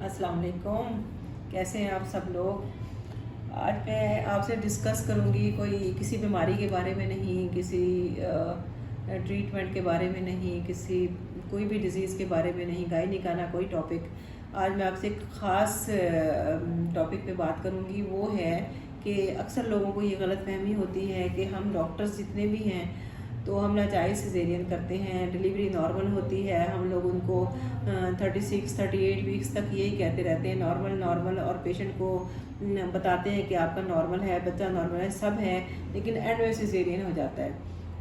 अस्सलाम वालेकुम। कैसे हैं आप सब लोग। आज मैं आपसे डिस्कस करूंगी किसी बीमारी के बारे में नहीं, किसी ट्रीटमेंट के बारे में नहीं, कोई भी डिज़ीज़ के बारे में नहीं, गायनिकाना कोई टॉपिक। आज मैं आपसे एक ख़ास टॉपिक पे बात करूंगी। वो है कि अक्सर लोगों को ये गलतफहमी होती है कि हम डॉक्टर्स जितने भी हैं तो हम नाजायज़ सिजेरियन करते हैं, डिलीवरी नॉर्मल होती है। हम लोग उनको 36-38 वीक्स तक यही कहते रहते हैं नॉर्मल नॉर्मल, और पेशेंट को बताते हैं कि आपका नॉर्मल है, बच्चा नॉर्मल है, सब है, लेकिन एंड में सिजेरियन हो जाता है।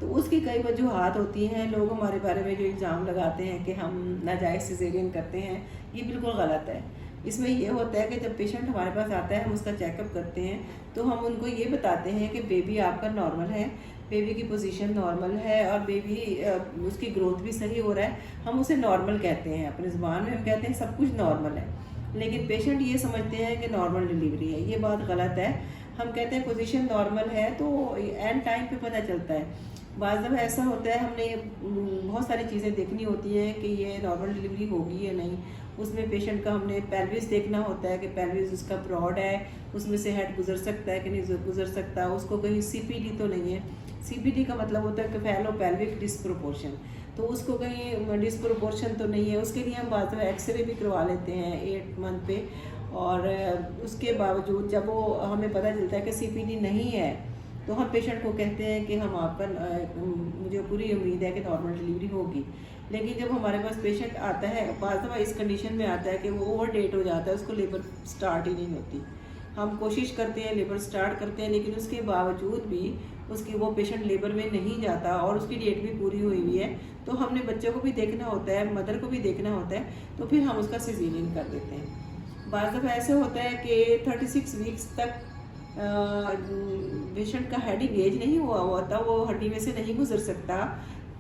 तो उसकी कई वजूहात होती हैं। लोग हमारे बारे में जो इल्ज़ाम लगाते हैं कि हम नाजायज़ सिजेरियन करते हैं, ये बिल्कुल गलत है। इसमें ये होता है कि जब पेशेंट हमारे पास आता है, हम उसका चेकअप करते हैं, तो हम उनको ये बताते हैं कि बेबी आपका नॉर्मल है, बेबी की पोजीशन नॉर्मल है और बेबी उसकी ग्रोथ भी सही हो रहा है। हम उसे नॉर्मल कहते हैं, अपनी ज़ुबान में हम कहते हैं सब कुछ नॉर्मल है, लेकिन पेशेंट ये समझते हैं कि नॉर्मल डिलीवरी है। ये बात गलत है। हम कहते हैं पोजीशन नॉर्मल है, तो एंड टाइम पे पता चलता है। बाज़ दफ़ा ऐसा होता है, हमने बहुत सारी चीज़ें देखनी होती हैं कि ये नॉर्मल डिलीवरी होगी या नहीं। उसमें पेशेंट का हमने पेल्विस देखना होता है कि पेल्विस उसका ब्रॉड है, उसमें से हेड गुजर सकता है कि नहीं गुजर सकता, उसको कहीं सीपीडी तो नहीं है। सीपीडी का मतलब होता है कैफेलो पेल्विक डिस्प्रोपोर्शन, तो उसको कहीं डिस्प्रोपोर्शन तो नहीं है। उसके लिए हम बाज़ दफ़ा एक्सरे भी करवा लेते हैं 8 मंथ पे, और उसके बावजूद जब वो हमें पता चलता है कि सीपीडी नहीं है, तो हम पेशेंट को कहते हैं कि हम आपका मुझे पूरी उम्मीद है कि नॉर्मल डिलीवरी होगी। लेकिन जब हमारे पास पेशेंट आता है, बाज़ दफ़ा इस कंडीशन में आता है कि वो ओवर डेट हो जाता है, उसको लेबर स्टार्ट ही नहीं होती। हम कोशिश करते हैं, लेबर स्टार्ट करते हैं, लेकिन उसके बावजूद भी उसकी वो पेशेंट लेबर में नहीं जाता और उसकी डेट भी पूरी हुई हुई है, तो हमने बच्चों को भी देखना होता है, मदर को भी देखना होता है, तो फिर हम उसका सिजेरियन कर देते हैं। बाज़ दफ़ा ऐसे होता है कि 36 वीक्स तक पेशेंट का हेड इंगेज नहीं हुआ होता, वो हड्डी में से नहीं गुजर सकता,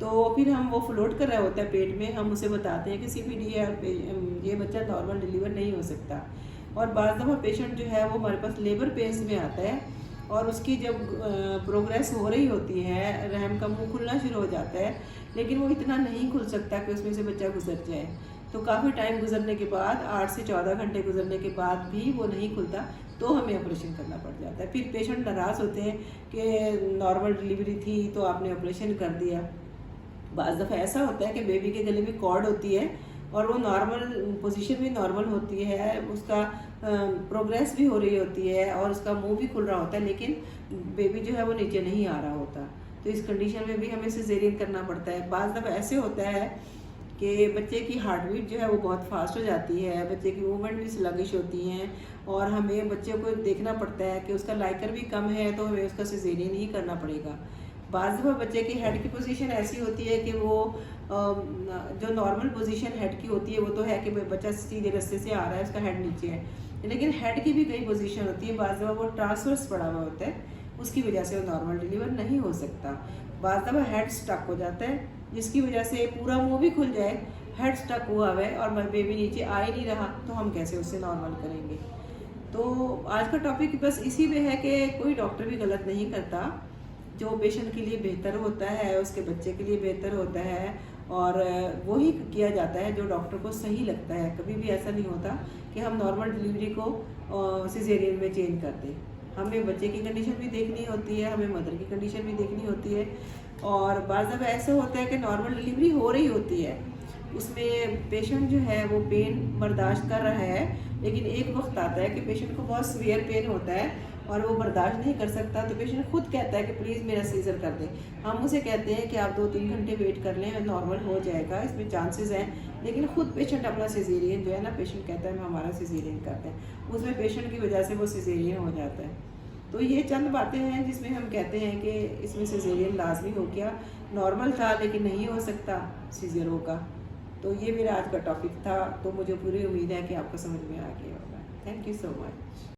तो फिर हम वो फ्लोट कर रहा होता है पेट में, हम उसे बताते हैं कि सीपीडी है और ये बच्चा नॉर्मल डिलीवर नहीं हो सकता। और बाज़ दफ़ा पेशेंट जो है वो हमारे पास लेबर पेस में आता है, और उसकी जब प्रोग्रेस हो रही होती है, रहम का मुंह खुलना शुरू हो जाता है, लेकिन वो इतना नहीं खुल सकता कि उसमें से बच्चा गुजर जाए। तो काफ़ी टाइम गुजरने के बाद, 8 से 14 घंटे गुजरने के बाद भी वो नहीं खुलता, तो हमें ऑपरेशन करना पड़ जाता है। फिर पेशेंट नाराज़ होते हैं कि नॉर्मल डिलीवरी थी तो आपने ऑपरेशन कर दिया। बाज़ दफ़ा ऐसा होता है कि बेबी के गले में कॉर्ड होती है और वो नॉर्मल पोजीशन भी नॉर्मल होती है, उसका प्रोग्रेस भी हो रही होती है और उसका मुंह भी खुल रहा होता है, लेकिन बेबी जो है वो नीचे नहीं आ रहा होता। तो इस कंडीशन में भी हमें सिजेरियन करना पड़ता है। बाज़ दफ़ा ऐसे होता है कि बच्चे की हार्ट बीट जो है वो बहुत फास्ट हो जाती है, बच्चे की मूवमेंट भी स्लगिश होती हैं, और हमें बच्चे को देखना पड़ता है कि उसका लाइकर भी कम है, तो हमें उसका सिजेरियन ही करना पड़ेगा। बाज़ दफ़ा बच्चे की हेड की पोजीशन ऐसी होती है कि वो जो नॉर्मल पोजीशन हेड की होती है वो तो है कि बच्चा सीधे रास्ते से आ रहा है, उसका हेड नीचे है, लेकिन हेड की भी कई पोजीशन होती है। बाज़ दफ़ा वो ट्रांसवर्स पड़ा हुआ होता है, उसकी वजह से वो नॉर्मल डिलीवर नहीं हो सकता। बाज़ दफ़ा हेड स्टक हो जाता है, जिसकी वजह से पूरा मुंह भी खुल जाए, हेड स्टक हुआ हुआ है और बेबी नीचे आ ही नहीं रहा, तो हम कैसे उससे नॉर्मल करेंगे। तो आज का टॉपिक बस इसी में है कि कोई डॉक्टर भी गलत नहीं करता। जो पेशेंट के लिए बेहतर होता है, उसके बच्चे के लिए बेहतर होता है, और वही किया जाता है जो डॉक्टर को सही लगता है। कभी भी ऐसा नहीं होता कि हम नॉर्मल डिलीवरी को सिजेरियन में चेंज कर दें। हमें बच्चे की कंडीशन भी देखनी होती है, हमें मदर की कंडीशन भी देखनी होती है। और बाज़ दफ़ा ऐसा होता है कि नॉर्मल डिलीवरी हो रही होती है, उसमें पेशेंट जो है वो पेन बर्दाश्त कर रहा है, लेकिन एक वक्त आता है कि पेशेंट को बहुत सीवियर पेन होता है और वो बर्दाश्त नहीं कर सकता, तो पेशेंट खुद कहता है कि प्लीज़ मेरा सीज़र कर दें। हम उसे कहते हैं कि आप 2-3 घंटे वेट कर लें, नॉर्मल हो जाएगा, इसमें चांसेस हैं, लेकिन खुद पेशेंट अपना सिजेरियन जो है ना, पेशेंट कहता है हम हमारा सिजेरियन करते हैं, उसमें पेशेंट की वजह से वो सिजेरियन हो जाता है। तो ये चंद बातें हैं जिसमें हम कहते हैं कि इसमें सिजेरियन लाजमी हो गया। नॉर्मल था लेकिन नहीं हो सकता, सीजर होगा। तो ये मेरा आज का टॉपिक था, तो मुझे पूरी उम्मीद है कि आपको समझ में आ गया होगा। Thank you so much.